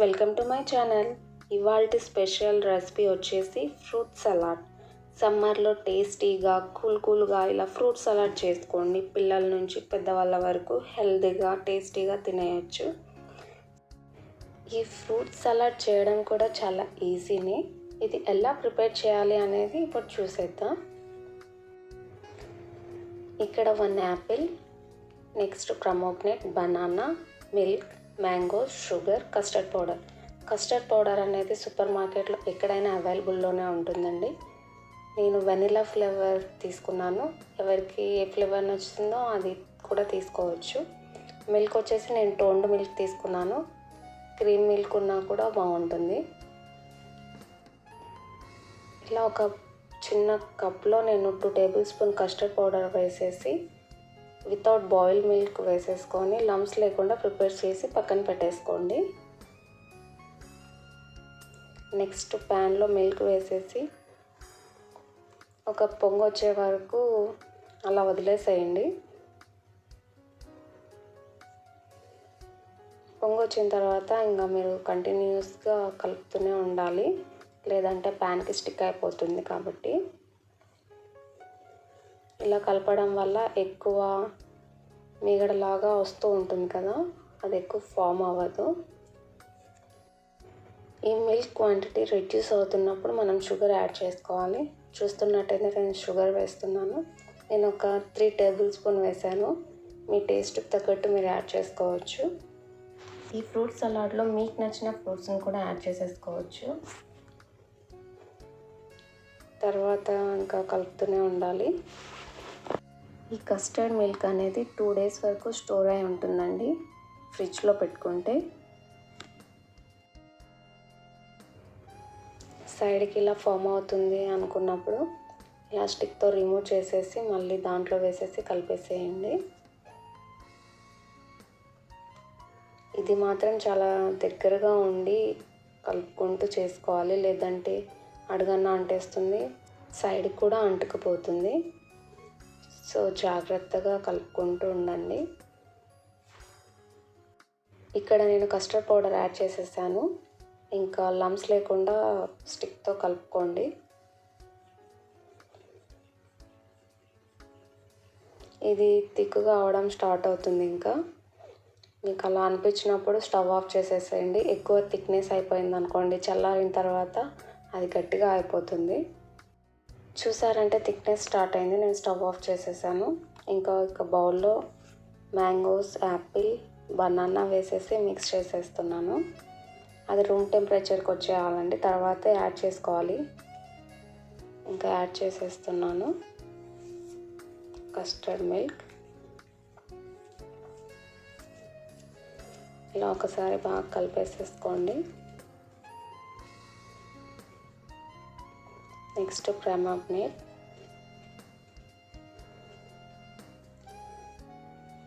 Welcome to my channel. ఇవాల్టి special recipe వచ్చేసి fruit salad. సమ్మర్లో టేస్టీగా కూల్గా ఇలా ఫ్రూట్ సలాడ్ చేసుకోండి. పిల్లల నుంచి పెద్దవాళ్ళ వరకు హెల్తీగా టేస్టీగా తినేయచ్చు. ఈ ఫ్రూట్ సలాడ్ చేయడం కూడా చాలా ఈజీనే. ఇది ఎలా ప్రిపేర్ చేయాలి అనేది ఇప్పుడు చూసేద్దాం. ఇక్కడ 1 apple, next pomegranate, banana, milk, mango, sugar, custard powder అనేది సూపర్ మార్కెట్లో ఎక్కడైనా అవైలబుల్లోనే ఉంటుందండి. నేను వెనిలా ఫ్లేవర్ తీసుకున్నాను. ఎవరికి ఏ ఫ్లేవర్ నచ్చుతుందో అది కూడా తీసుకోవచ్చు. మిల్క్ వచ్చేసి నేను టోన్డ్ మిల్క్ తీసుకున్నాను. క్రీమ్ మిల్క్ ఉన్నా కూడా బాగుంటుంది. ఇలా ఒక చిన్న కప్లో నేను 2 టేబుల్ స్పూన్ కస్టర్డ్ పౌడర్ వేసేసి వితౌట్ బాయిల్ మిల్క్ వేసేసుకొని లమ్స్ లేకుండా ప్రిపేర్ చేసి పక్కన పెట్టేసుకోండి. నెక్స్ట్ ప్యాన్లో మిల్క్ వేసేసి ఒక పొంగు వచ్చే వరకు అలా వదిలేసేయండి. పొంగు వచ్చిన తర్వాత ఇంకా మీరు కంటిన్యూస్గా కలుపుతూనే ఉండాలి, లేదంటే ప్యాన్కి స్టిక్ అయిపోతుంది. కాబట్టి ఇలా కలపడం వల్ల ఎక్కువ మీగడలాగా వస్తూ ఉంటుంది కదా, అది ఎక్కువ ఫామ్ అవ్వదు. ఈ మిల్క్ క్వాంటిటీ రెడ్యూస్ అవుతున్నప్పుడు మనం షుగర్ యాడ్ చేసుకోవాలి. చూస్తున్నట్టయితే నేను షుగర్ వేస్తున్నాను. నేను ఒక 3 టేబుల్ స్పూన్ వేసాను. మీ టేస్ట్కి తగ్గట్టు మీరు యాడ్ చేసుకోవచ్చు. ఈ ఫ్రూట్ సలాడ్లో మీకు నచ్చిన ఫ్రూట్స్ని కూడా యాడ్ చేసేసుకోవచ్చు. తర్వాత ఇంకా కలుపుతూనే ఉండాలి. ఈ కస్టర్డ్ మిల్క్ అనేది 2 డేస్ వరకు స్టోర్ అయి ఉంటుందండి ఫ్రిడ్జ్లో పెట్టుకుంటే. సైడ్కి ఇలా ఫామ్ అవుతుంది అనుకున్నప్పుడు ఇలా స్టిక్తో రిమూవ్ చేసేసి మళ్ళీ దాంట్లో వేసేసి కలిపేసేయండి. ఇది మాత్రం చాలా దగ్గరగా ఉండి కలుపుకుంటూ చేసుకోవాలి, లేదంటే అడుగన్న అంటేస్తుంది, సైడ్కి కూడా అంటుకుపోతుంది. సో జాగ్రత్తగా కలుపుకుంటూ ఉండండి. ఇక్కడ నేను కస్టర్డ్ పౌడర్ యాడ్ చేసేసాను. ఇంకా లమ్స్ లేకుండా స్టిక్తో కలుపుకోండి. ఇది థిక్గా అవడం స్టార్ట్ అవుతుంది. ఇంకా మీకు అలా అనిపించినప్పుడు స్టవ్ ఆఫ్ చేసేసేయండి. ఎక్కువ థిక్నెస్ అయిపోయింది అనుకోండి, చల్లారిన తర్వాత అది గట్టిగా అయిపోతుంది. చూసారంటే థిక్నెస్ స్టార్ట్ అయింది. నేను స్టవ్ ఆఫ్ చేసేసాను. ఇంకా బౌల్లో మ్యాంగోస్, యాపిల్, బనానా వేసేసి మిక్స్ చేసేస్తున్నాను. అది రూమ్ టెంపరేచర్కి వచ్చేయాలండి, తర్వాత యాడ్ చేసుకోవాలి. ఇంకా యాడ్ చేసేస్తున్నాను కస్టర్డ్ మిల్క్. ఇలా ఒకసారి బాగా కలిపేసేసుకోండి. నెక్స్ట్ ప్రమోగ్నేట్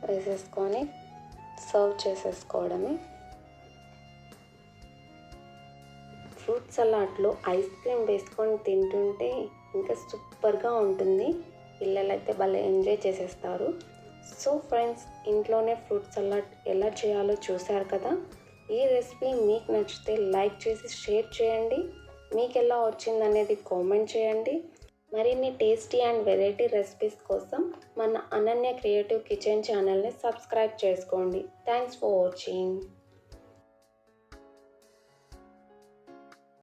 వేసేసుకొని సర్వ్ చేసేసుకోవడమే. ఫ్రూట్ సలాడ్లో ఐస్ క్రీమ్ వేసుకొని తింటుంటే ఇంకా సూపర్గా ఉంటుంది. పిల్లలైతే భలే ఎంజాయ్ చేసేస్తారు. సో ఫ్రెండ్స్, ఇంట్లోనే ఫ్రూట్ సలాడ్ ఎలా చేయాలో చూశారు కదా. ఈ రెసిపీ మీకు నచ్చితే లైక్ చేసి షేర్ చేయండి. మీకు ఎలా వచ్చిందనేది కామెంట్ చేయండి. మరిన్ని టేస్టీ అండ్ వెరైటీ రెసిపీస్ కోసం మన అనన్య క్రియేటివ్ కిచెన్ ఛానల్ని సబ్స్క్రైబ్ చేసుకోండి. Thanks for watching.